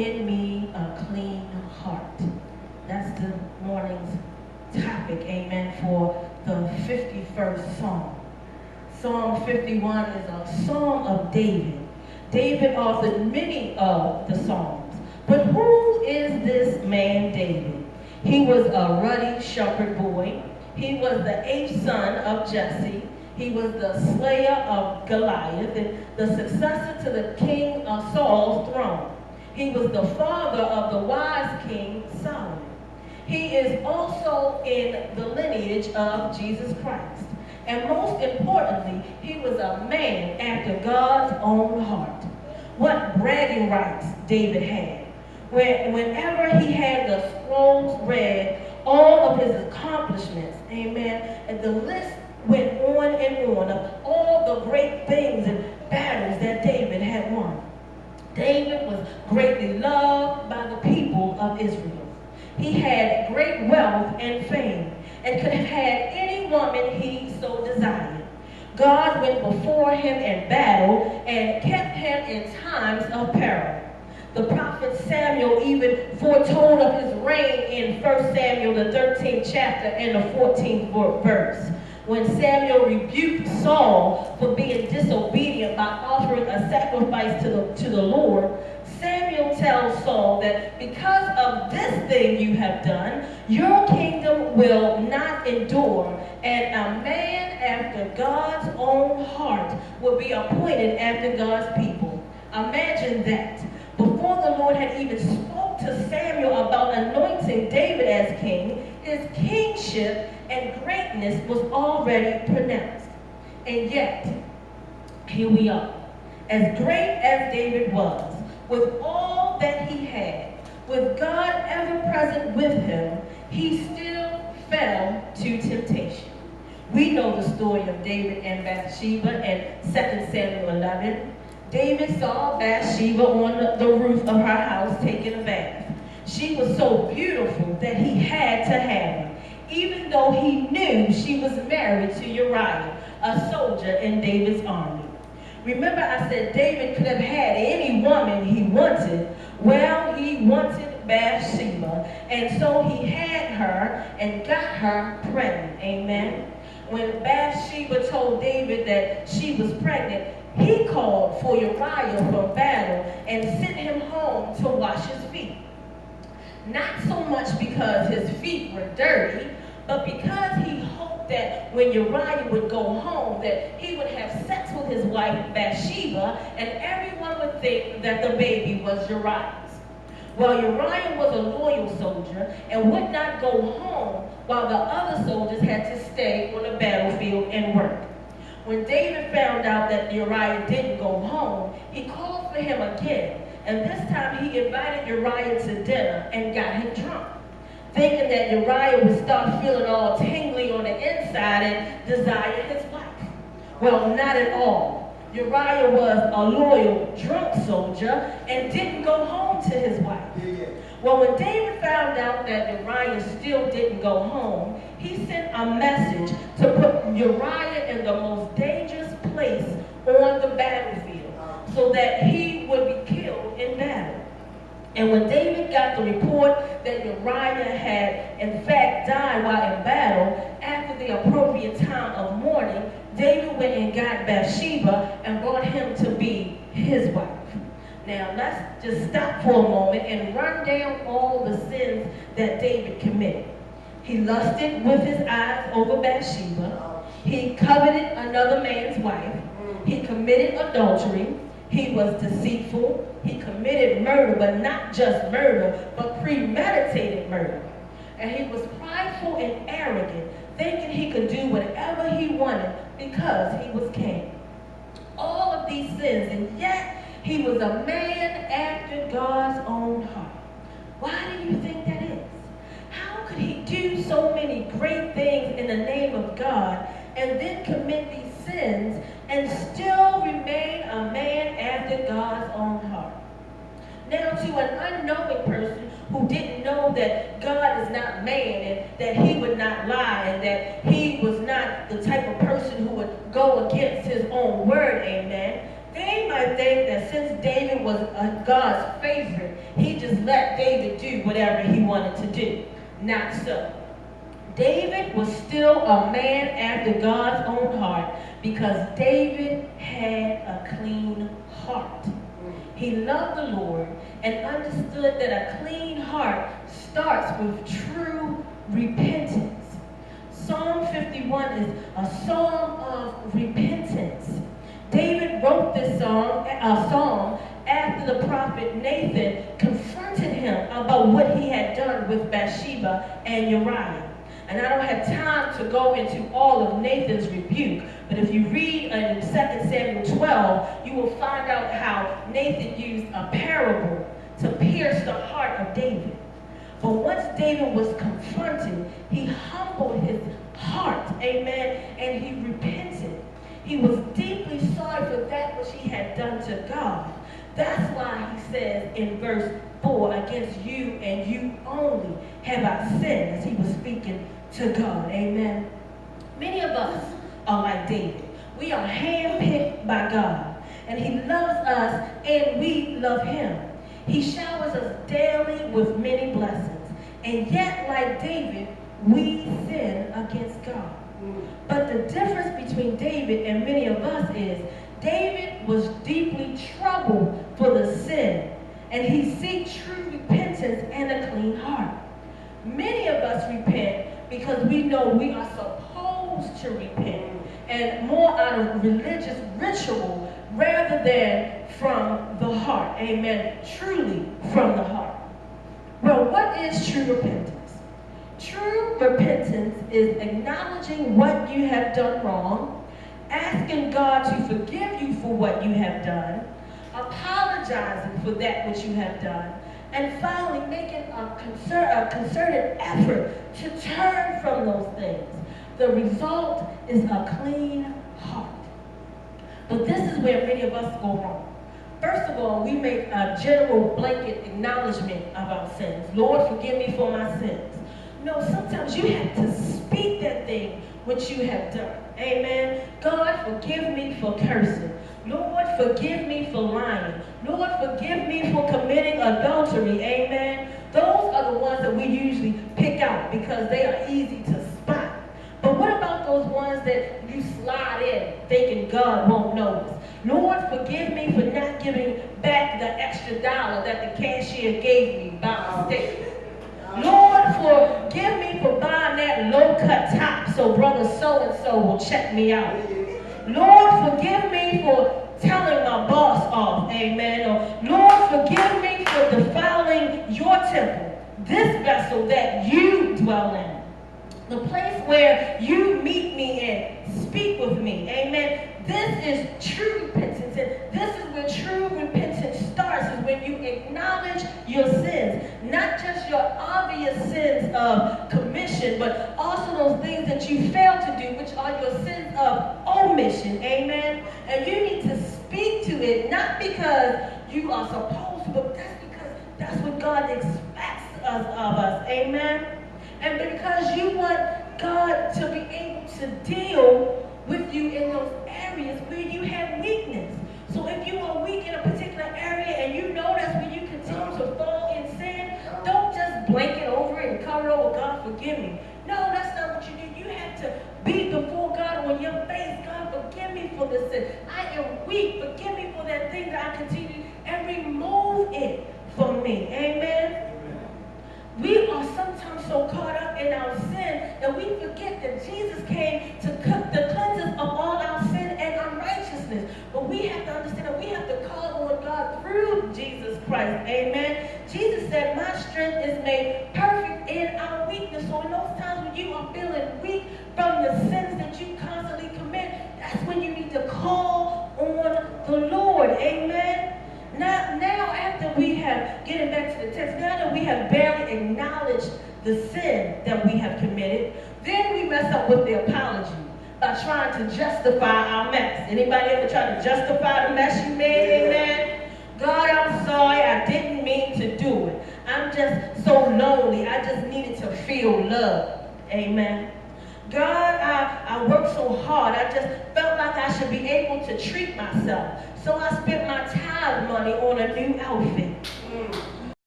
in me a clean heart. That's the morning's topic, amen, for the 51st Psalm. Psalm 51 is a Psalm of David. David authored many of the Psalms. But who is this man David? He was a ruddy shepherd boy. He was the 8th son of Jesse. He was the slayer of Goliath and the successor to the king of Saul's throne. He was the father of the wise king Solomon. He is also in the lineage of Jesus Christ. And most importantly, he was a man after God's own heart. What bragging rights David had. Whenever he had the scrolls read, all of his accomplishments, amen, and the list went on and on of all the great things and battles that David had won. David was greatly loved by the people of Israel. He had great wealth and fame and could have had any woman he so desired. God went before him in battle and kept him in times of peril. The prophet Samuel even foretold of his reign in 1 Samuel, the 13th chapter and the 14th verse. When Samuel rebuked Saul for being disobedient by offering a sacrifice to the Lord, Samuel tells Saul that because of this thing you have done, your kingdom will not endure, and a man after God's own heart will be appointed after God's people. Imagine that. Before the Lord had even spoke to Samuel about anointing David as king, his kingship and greatness was already pronounced. And yet, here we are. As great as David was, with all that he had, with God ever present with him, he still fell to temptation. We know the story of David and Bathsheba in 2 Samuel 11. David saw Bathsheba on the roof of her house taking a bath. She was so beautiful that he had to have her, even though he knew she was married to Uriah, a soldier in David's army. Remember I said David could have had any woman he wanted. Well, he wanted Bathsheba, and so he had her and got her pregnant. Amen. When Bathsheba told David that she was pregnant, he called for Uriah from battle and sent him home to wash his feet. Not so much because his feet were dirty, but because he hoped that when Uriah would go home, that he would have sex with his wife Bathsheba, and everyone would think that the baby was Uriah's. Well, Uriah was a loyal soldier and would not go home while the other soldiers had to stay on the battlefield and work. When David found out that Uriah didn't go home, he called for him again, and this time he invited Uriah to dinner and got him drunk, thinking that Uriah would start feeling all tingly on the inside and desire his wife. Well, not at all. Uriah was a loyal, drunk soldier and didn't go home to his wife. Well, when David found out that Uriah still didn't go home, he sent a message to put Uriah in the most dangerous place on the battlefield so that he would be killed in battle. And when David got the report that Uriah had in fact died while in battle, after the appropriate time of mourning, David went and got Bathsheba and brought him to be his wife. Now let's just stop for a moment and run down all the sins that David committed. He lusted with his eyes over Bathsheba. He coveted another man's wife. He committed adultery. He was deceitful. He committed murder, but not just murder, but premeditated murder. And he was prideful and arrogant, thinking he could do whatever he wanted because he was king. All of these sins, and yet he was a man after God's own heart. Why do you think that is? How could he do so many great things in the name of God and then commit these sins and still remain a man after God's own heart? Now, to an unknowing person who didn't know that God is not man and that he would not lie and that he was not the type of person who would go against his own word, amen, they might think that since David was God's favorite, he let David do whatever he wanted to do. Not so. David was still a man after God's own heart because David had a clean heart. He loved the Lord and understood that a clean heart starts with true repentance. Psalm 51 is a psalm of repentance. David wrote this psalm after the prophet Nathan confronted him about what he had done with Bathsheba and Uriah. And I don't have time to go into all of Nathan's rebuke, but if you read in 2 Samuel 12, you will find out how Nathan used a parable to pierce the heart of David. But once David was confronted, he humbled his heart, amen, and he repented. He was deeply sorry for that which he had done to God. That's why he says in verse 4, against you and you only have I sinned, as he was speaking to God, amen. Many of us are like David. We are handpicked by God, and he loves us and we love him. He showers us daily with many blessings, and yet like David, we sin against God. But the difference between David and many of us is David was deeply troubled for the sin, and he seeks true repentance and a clean heart. Many of us repent because we know we are supposed to repent, and more out of religious ritual rather than from the heart. Amen. Truly from the heart. Well, what is true repentance? True repentance is acknowledging what you have done wrong, asking God to forgive you for what you have done, apologizing for that which you have done, and finally making a concerted effort to turn from those things. The result is a clean heart. But this is where many of us go wrong. First of all, we make a general blanket acknowledgement of our sins. Lord, forgive me for my sins. No, sometimes you have to speak that thing which you have done. Amen. God, forgive me for cursing. Lord, forgive me for lying. Lord, forgive me for committing adultery. Amen. Those are the ones that we usually pick out because they are easy to spot. But what about those ones that you slide in thinking God won't notice? Lord, forgive me for not giving back the extra $1 that the cashier gave me by mistake. Lord, forgive me for buying that low-cut top so brother so-and-so will check me out. Lord, forgive me for telling my boss off, amen. Or Lord, forgive me for defiling your temple, this vessel that you dwell in. The place where you meet me and speak with me, amen. This is true repentance, and this is where true repentance starts, is when you acknowledge your sins. Not just your obvious sins of commission, but also those things that you fail to do, which are your sins of omission, amen. And you need to speak to it, not because you are supposed to, but that's because that's what God expects of us, amen. And because you want God to be able to deal with you in those areas where you have weakness. So if you are weak in a particular area and you know that's where you continue to fall in sin, don't just blanket over it and cover over, God, forgive me. No, that's not what you do. You have to be before God on your face. God, forgive me for this sin. I am weak. Forgive me for that thing that I continue, and remove it from me. Amen. We are sometimes so caught up in our sin that we forget that Jesus came to cleanse us of all our sin and unrighteousness. But we have to understand that we have to call on God through Jesus Christ. Amen. Jesus said, my strength is made perfect in our weakness. So in those times when you are feeling weak from the sins that you constantly commit, that's when you need to call on the Lord. Amen. Now after we have, getting back to the text, now that we have barely acknowledged the sin that we have committed, then we mess up with the apology by trying to justify our mess. Anybody ever try to justify the mess you made? Amen. God, I'm sorry, I didn't mean to do it. I'm just so lonely. I just needed to feel love. Amen. God, I worked so hard. I just felt like I should be able to treat myself. So I spent my tithe money on a new outfit.